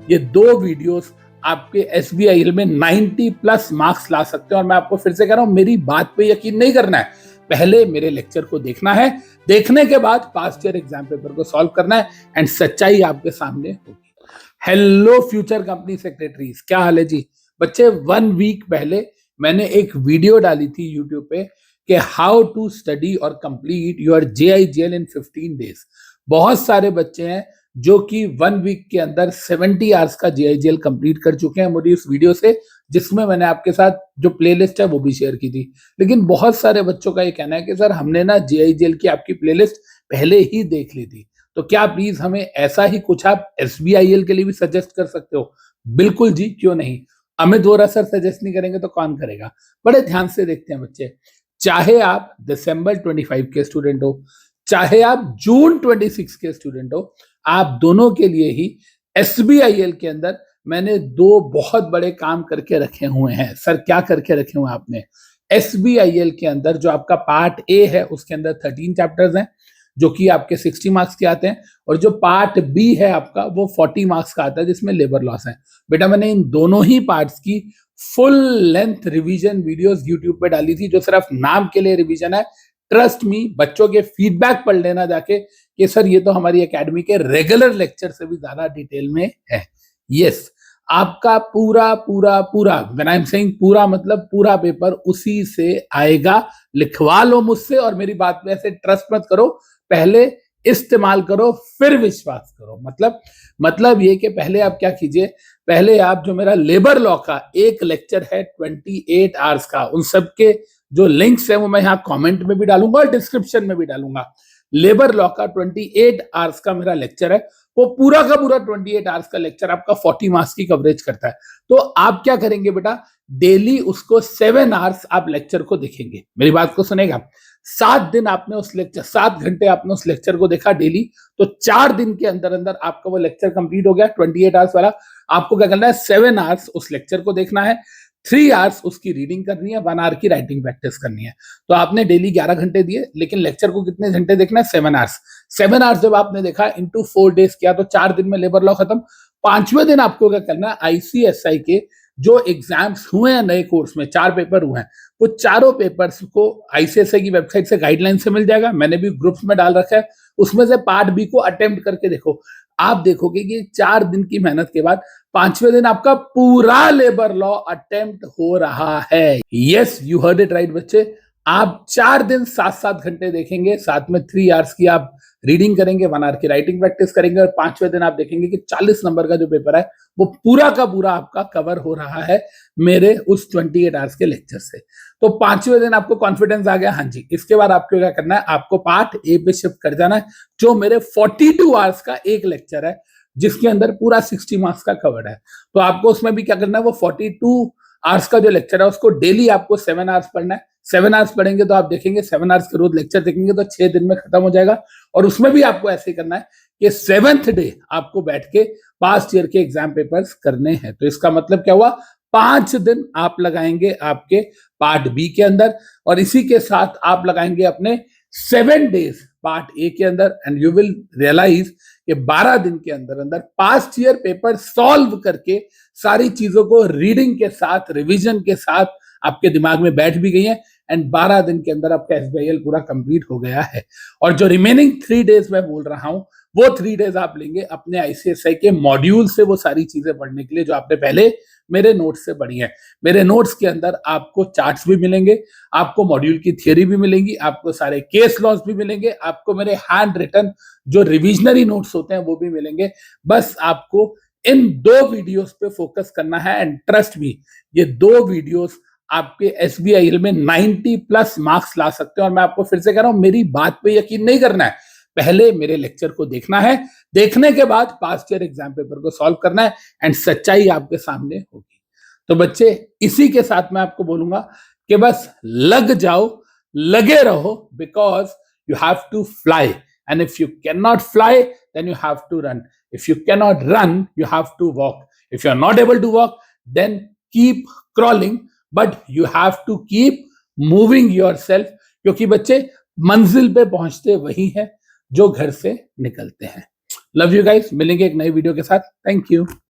ये 2 वीडियोस आपके एसबीआईएल में 90 प्लस मार्क्स ला सकते हैं। और मैं आपको फिर से कह रहा हूं, मेरी बात पे यकीन नहीं करना है, पहले मेरे लेक्चर को देखना है, देखने के बाद पास्ट ईयर एग्जाम पेपर को सॉल्व करना है एंड सच्चाई आपके सामने होगी। हेलो फ्यूचर कंपनी सेक्रेटरीज, क्या हाल है जी? बच्चे 1 वीक पहले मैंने एक वीडियो डाली थी यूट्यूब पे कि हाउ टू स्टडी और कंप्लीट योर जेआईजीएल इन 15 डेज। बहुत सारे बच्चे हैं जो कि 1 वीक के अंदर 70 आवर्स का जेआईजीएल कंप्लीट कर चुके हैं मुझे उस वीडियो से, जिसमें मैंने आपके साथ जो प्लेलिस्ट है वो भी शेयर की थी। लेकिन बहुत सारे बच्चों का ये कहना है कि सर हमने ना जेआईजीएल की आपकी प्लेलिस्ट पहले ही देख ली थी, तो क्या प्लीज हमें ऐसा ही कुछ आप एसबीआईएल के लिए भी सजेस्ट कर सकते हो? बिल्कुल जी, क्यों नहीं। अमित वोरा सर सजेस्ट नहीं करेंगे तो कौन करेगा? बड़े ध्यान से देखते हैं बच्चे, चाहे आप दिसंबर 25 के स्टूडेंट हो, चाहे आप जून 26 के स्टूडेंट हो, आप दोनों के लिए ही एसबीआईएल के अंदर मैंने 2 बहुत बड़े काम करके रखे हुए हैं। सर क्या करके रखे हुए हैं आपने? एसबीआईएल के अंदर जो आपका पार्ट ए है उसके अंदर 13 चैप्टर्स हैं जो कि आपके 60 मार्क्स के आते हैं, और जो पार्ट बी है आपका वो 40 मार्क्स का आता है जिसमें लेबर लॉस है। बेटा मैंने इन दोनों ही पार्ट्स की full length revision videos YouTube पे डाली थी, जो सिर्फ नाम के लिए रिवीजन है। ट्रस्ट मी, बच्चों के फीडबैक पढ़ लेना जाके कि सर ये तो हमारी एकेडमी के रेगुलर लेक्चर से भी ज्यादा डिटेल में है। यस, आपका पूरा पूरा पूरा, व्हेन आई एम सेइंग पूरा मतलब पूरा पेपर उसी से आएगा। लिखवा लो मुझसे और मेरी बात पे ऐसे ट्रस्ट मत करो, पहले इस्तेमाल करो फिर विश्वास करो। मतलब ये कि पहले आप क्या कीजिए, पहले आप जो मेरा लेबर लॉ का एक लेक्चर है 28 आवर्स का, उन सब के जो लिंक्स है वो मैं यहाँ कमेंट में भी डालूंगा और डिस्क्रिप्शन में भी डालूंगा। लेबर लॉ का 28 आवर्स का मेरा लेक्चर है, वो पूरा का पूरा 28 आवर्स का लेक्चर आपका 40 मार्क्स की कवरेज करता है। तो आप क्या करेंगे बेटा, डेली उसको 7 आवर्स आप लेक्चर को देखेंगे। मेरी बात को सुनेगा, 7 दिन आपने उस लेक्चर, 7 घंटे आपने उस लेक्चर को देखा डेली, तो 4 दिन के अंदर अंदर आपका वो लेक्चर कंप्लीट हो गया 28 आवर्स वाला। आपको क्या करना है, 7 आवर्स उस लेक्चर को देखना है, 3 आवर्स उसकी रीडिंग करनी है, 1 आवर की राइटिंग प्रैक्टिस करनी है। तो आपने डेली 11 घंटे दिए, लेकिन लेक्चर को कितने घंटे देखना है? 7 आवर्स। 7 आवर्स जब आपने देखा इंटू 4 डेज किया तो 4 दिन में लेबर लॉ खत्म। 5वें दिन आपको क्या करना है, आईसीएसआई के जो एग्जाम्स हुए हैं नए कोर्स में, 4 पेपर हुए हैं, वो चारों पेपर्स को आईसीएसआई की वेबसाइट से गाइडलाइन से मिल जाएगा। मैंने भी ग्रुप्स में डाल रखा है, उसमें से पार्ट बी को अटेम्प्ट करके देखो। आप देखोगे कि 4 दिन की मेहनत के बाद 5वें दिन आपका पूरा लेबर लॉ अटेम्प्ट हो रहा है। Yes, you heard it right बच्चे। आप 4 दिन 7-7 घंटे देखेंगे, साथ में 3 आवर्स की आप रीडिंग करेंगे, 1 आवर की राइटिंग प्रैक्टिस करेंगे, और 5वें दिन आप देखेंगे कि 40 नंबर का जो पेपर है वो पूरा का पूरा आपका कवर हो रहा है मेरे उस 28 आवर्स के लेक्चर से। तो 5वें दिन आपको कॉन्फिडेंस आ गया, हाँ जी। इसके बाद आपको क्या करना है, आपको पार्ट ए पे शिफ्ट कर जाना है, जो मेरे 42 आवर्स का एक लेक्चर है जिसके अंदर पूरा 60 मार्क्स का कवर है। तो आपको उसमें भी क्या करना है, वो 42 आवर्स का जो लेक्चर है उसको डेली आपको 7 आवर्स पढ़ना है। 7 आवर्स पढ़ेंगे तो आप देखेंगे 7 आवर्स के रोज लेक्चर देखेंगे तो 6 दिन में खत्म हो जाएगा। और उसमें भी आपको ऐसे ही करना है कि 7th डे आपको बैठ के पास्ट ईयर के एग्जाम पेपर्स करने हैं। तो इसका मतलब क्या हुआ, 5 दिन आप लगाएंगे आपके पार्ट बी के अंदर, और इसी के साथ आप लगाएंगे अपने 7 डेज पार्ट ए के अंदर, एंड यू विल रियलाइज कि 12 दिन के अंदर अंदर पास्ट ईयर पेपर सॉल्व करके सारी चीजों को रीडिंग के साथ, रिवीजन के साथ आपके दिमाग में बैठ भी गई है, एंड 12 दिन के अंदर आपका एसबीआईएल पूरा कंप्लीट हो गया है। और जो रिमेनिंग 3 डेज मैं बोल रहा हूं, वो 3 डेज आप लेंगे अपने आईसीएसआई के मॉड्यूल से वो सारी चीजें पढ़ने के लिए जो आपने पहले मेरे नोट्स से पढ़ी है। मेरे नोट्स के अंदर आपको चार्ट्स भी मिलेंगे, आपको मॉड्यूल की थियरी भी मिलेंगी, आपको सारे केस लॉस भी मिलेंगे, आपको मेरे हैंड रिटन जो रिविजनरी नोट्स होते हैं वो भी मिलेंगे। बस आपको इन 2 वीडियोस पे फोकस करना है, एंड ट्रस्ट मी, ये 2 वीडियोस आपके एसबीआईएल में 90 प्लस मार्क्स ला सकते हैं। और मैं आपको फिर से कह रहा हूं, मेरी बात पे यकीन नहीं करना है, पहले मेरे लेक्चर को देखना है, देखने के बाद पास्ट ईयर एग्जाम पेपर को सॉल्व करना है, एंड सच्चाई आपके सामने होगी। तो बच्चे, इसी के साथ मैं आपको बोलूंगा कि बस लग जाओ, लगे रहो, because you have to fly, and if you can not fly then you have to run, if you can not run you have to walk, if you are not able to walk then keep crawling, but you have to keep moving yourself, क्योंकि बच्चे मंजिल पे पहुंचते वही है जो घर से निकलते हैं। लव यू गाइस, मिलेंगे एक नई वीडियो के साथ। Thank you.